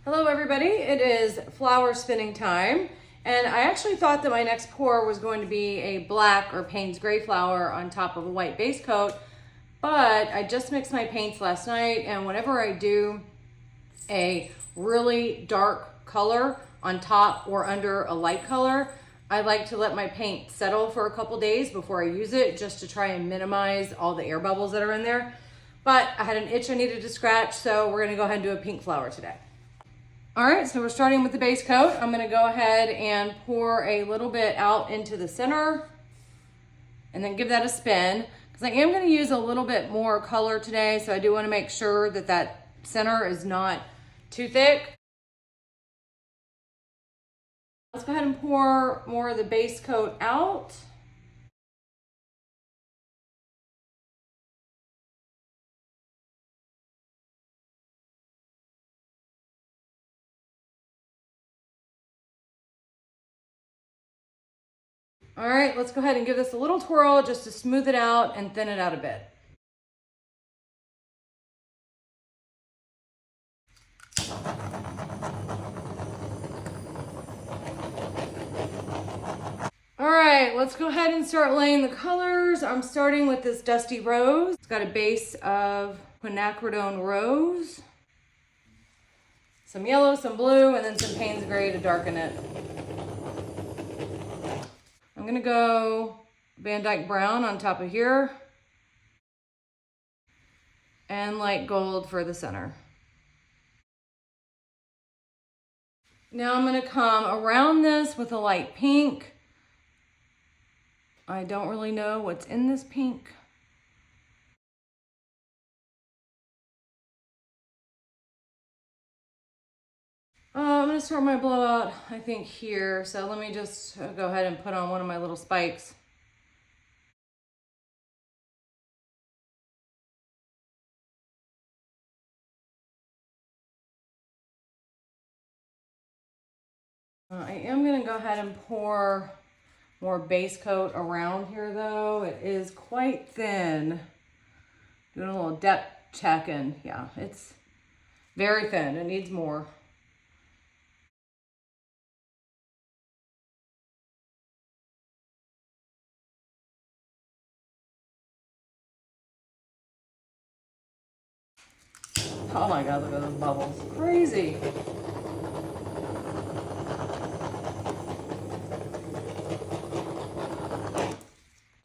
Hello everybody, it is flower spinning time, and I actually thought that my next pour was going to be a black or Payne's gray flower on top of a white base coat, but I just mixed my paints last night, and whenever I do a really dark color on top or under a light color, I like to let my paint settle for a couple days before I use it, just to try and minimize all the air bubbles that are in there. But I had an itch I needed to scratch, so we're gonna go ahead and do a pink flower today. All right, so we're starting with the base coat. I'm gonna go ahead and pour a little bit out into the center and then give that a spin, because I am gonna use a little bit more color today, so I do wanna make sure that that center is not too thick. Let's go ahead and pour more of the base coat out. All right, let's go ahead and give this a little twirl just to smooth it out and thin it out a bit. All right, let's go ahead and start laying the colors. I'm starting with this Dusty Rose. It's got a base of quinacridone rose, some yellow, some blue, and then some Payne's gray to darken it. I'm gonna go Vandyke brown on top of here and light gold for the center. Now I'm gonna come around this with a light pink. I don't really know what's in this pink. I'm gonna start my blowout, I think here. So let me just go ahead and put on one of my little spikes. I am gonna go ahead and pour more base coat around here though. It is quite thin. Doing a little depth checking. Yeah, it's very thin. It needs more. Oh my God, look at those bubbles. Crazy.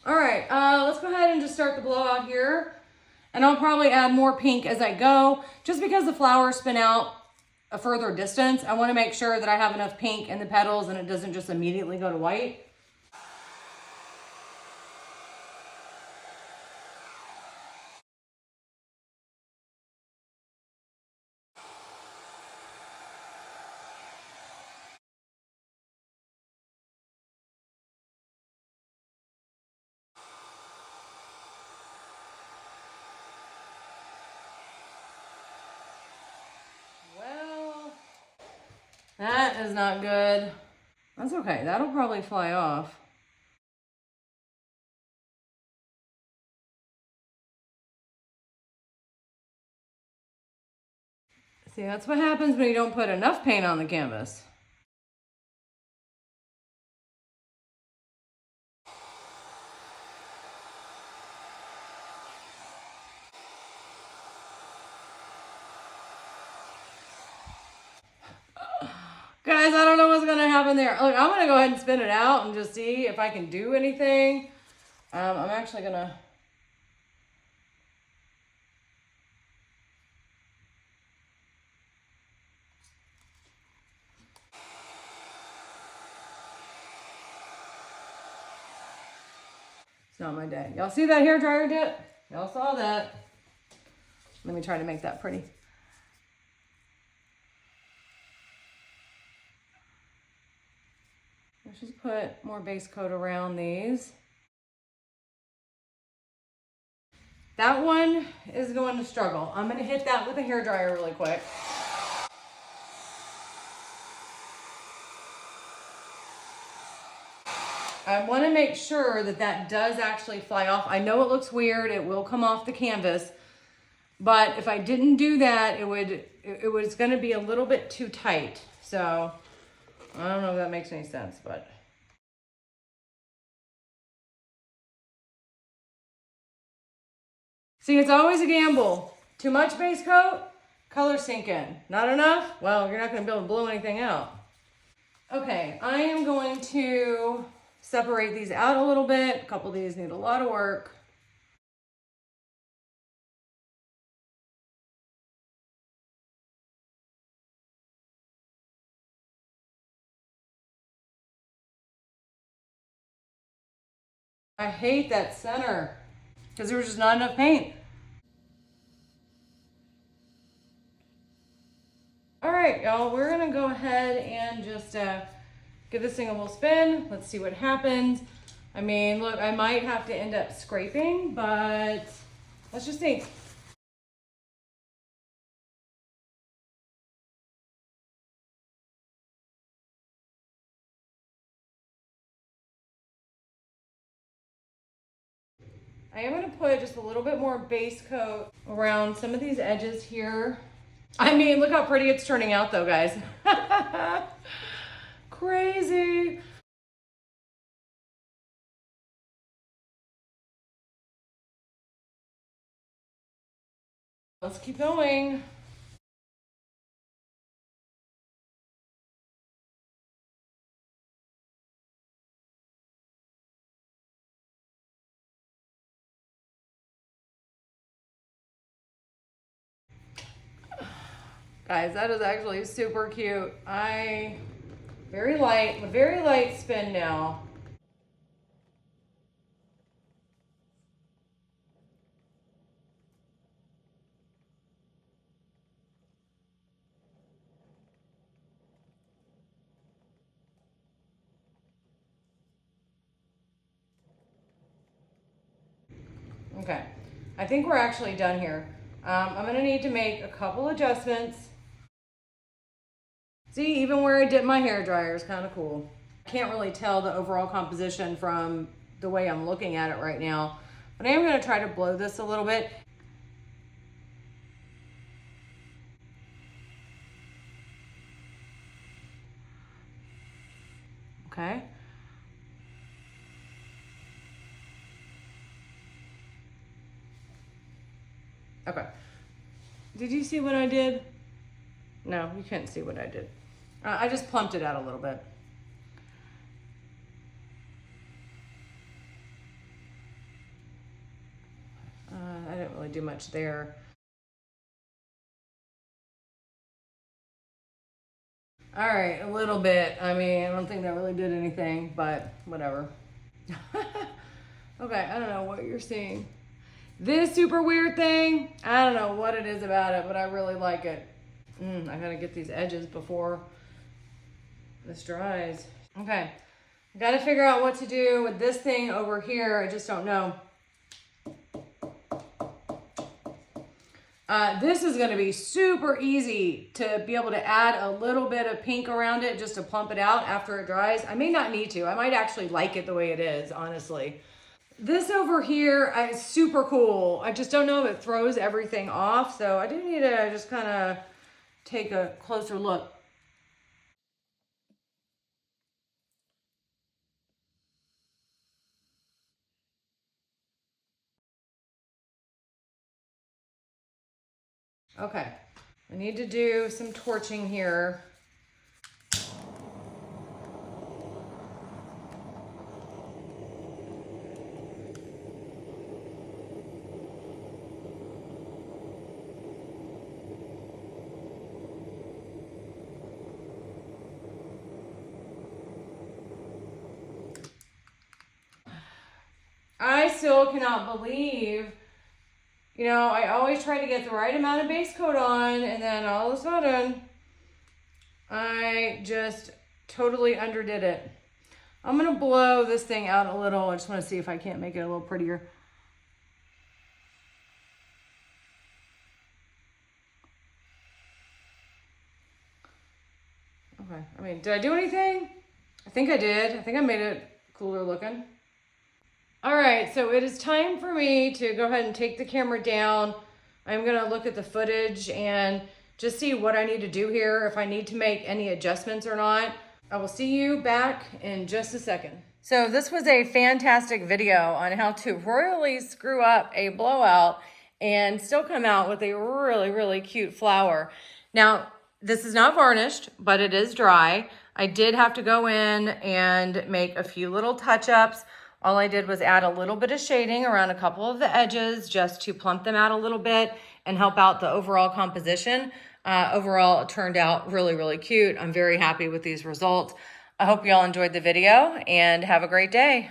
All right, let's go ahead and just start the blowout here. And I'll probably add more pink as I go, just because the flowers spin out a further distance. I want to make sure that I have enough pink in the petals and it doesn't just immediately go to white. Well, that is not good. That's okay. That'll probably fly off. See, that's what happens when you don't put enough paint on the canvas. Guys, I don't know what's gonna happen there. Look, I'm gonna go ahead and spin it out and just see if I can do anything. I'm actually gonna... It's not my day. Y'all see that hairdryer dip? Y'all saw that. Let me try to make that pretty. Let's just put more base coat around these. That one is going to struggle. I'm gonna hit that with a hairdryer really quick. I want to make sure that that does actually fly off. I know it looks weird. It will come off the canvas. But if I didn't do that, it was gonna be a little bit too tight. So I don't know if that makes any sense, but. See, it's always a gamble. Too much base coat, color sink in. Not enough? Well, you're not gonna be able to blow anything out. Okay, I am going to separate these out a little bit. A couple of these need a lot of work. I hate that center because there was just not enough paint. All right, y'all, we're gonna go ahead and just give this thing a little spin. Let's see what happens. I mean, look, I might have to end up scraping, but let's just see. I am gonna put just a little bit more base coat around some of these edges here. I mean, look how pretty it's turning out though, guys. Crazy. Let's keep going. Guys, that is actually super cute. Very light spin now. Okay, I think we're actually done here. I'm gonna need to make a couple adjustments. See, even where I dip my hair dryer is kind of cool. I can't really tell the overall composition from the way I'm looking at it right now, but I am gonna try to blow this a little bit. Okay. Okay. Did you see what I did? No, you couldn't see what I did. I just plumped it out a little bit. I didn't really do much there. All right, a little bit. I mean, I don't think that really did anything, but whatever. Okay, I don't know what you're seeing. This super weird thing, I don't know what it is about it, but I really like it. I gotta get these edges before this dries. Okay, I gotta figure out what to do with this thing over here. I just don't know. This is gonna be super easy to be able to add a little bit of pink around it just to plump it out after it dries. I may not need to. I might actually like it the way it is, honestly. This over here is super cool. I just don't know if it throws everything off, so I do need to just kind of take a closer look. Okay, I need to do some torching here. I still cannot believe, you know, I always try to get the right amount of base coat on, and then all of a sudden, I just totally underdid it. I'm gonna blow this thing out a little. I just wanna see if I can't make it a little prettier. Okay, I mean, did I do anything? I think I did. I think I made it cooler looking. All right, so it is time for me to go ahead and take the camera down. I'm gonna look at the footage and just see what I need to do here, if I need to make any adjustments or not. I will see you back in just a second. So this was a fantastic video on how to royally screw up a blowout and still come out with a really, really cute flower. Now, this is not varnished, but it is dry. I did have to go in and make a few little touch-ups. All I did was add a little bit of shading around a couple of the edges just to plump them out a little bit and help out the overall composition. Overall, it turned out really, really cute. I'm very happy with these results. I hope you all enjoyed the video and have a great day.